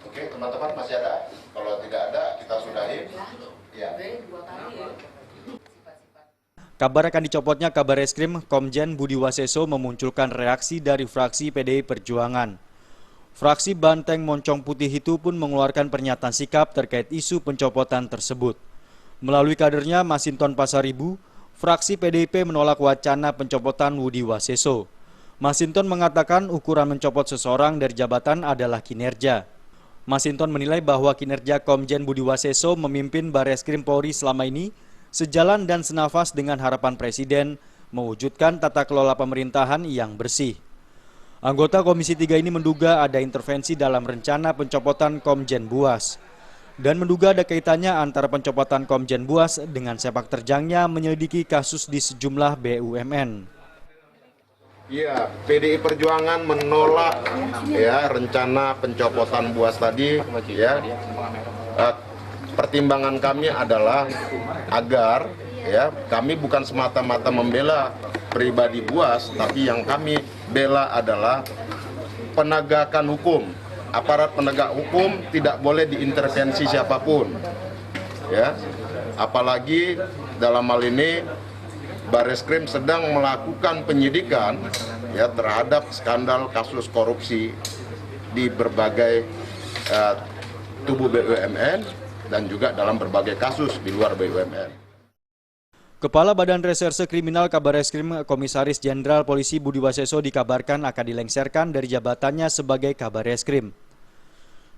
Oke, teman-teman masih ada? Kalau tidak ada, kita sudahi. Ya. Kabar akan dicopotnya Kabareskrim Komjen Budi Waseso memunculkan reaksi dari fraksi PDI Perjuangan. Fraksi Banteng Moncong Putih itu pun mengeluarkan pernyataan sikap terkait isu pencopotan tersebut. Melalui kadernya Masinton Pasaribu, fraksi PDIP menolak wacana pencopotan Budi Waseso. Masinton mengatakan ukuran mencopot seseorang dari jabatan adalah kinerja. Masinton menilai bahwa kinerja Komjen Budi Waseso memimpin Bareskrim Polri selama ini sejalan dan senafas dengan harapan Presiden mewujudkan tata kelola pemerintahan yang bersih. Anggota Komisi 3 ini menduga ada intervensi dalam rencana pencopotan Komjen Buas dan menduga ada kaitannya antara pencopotan Komjen Buas dengan sepak terjangnya menyelidiki kasus di sejumlah BUMN. Iya, PDI Perjuangan menolak ya rencana pencopotan Buas tadi ya. Pertimbangan kami adalah agar ya kami bukan semata-mata membela pribadi Buas, tapi yang kami bela adalah penegakan hukum. Aparat penegak hukum tidak boleh diintervensi siapapun. Ya. Apalagi dalam hal ini Bareskrim sedang melakukan penyidikan ya terhadap skandal kasus korupsi di berbagai tubuh BUMN dan juga dalam berbagai kasus di luar BUMN. Kepala Badan Reserse Kriminal Kabareskrim Komisaris Jenderal Polisi Budi Waseso dikabarkan akan dilengsarkan dari jabatannya sebagai Kabareskrim.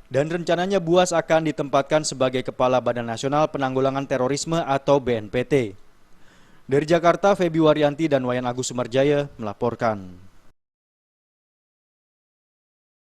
Dan rencananya Buas akan ditempatkan sebagai Kepala Badan Nasional Penanggulangan Terorisme atau BNPT. Dari Jakarta, Febi Waryanti dan Wayan Agus Sumarjaya melaporkan.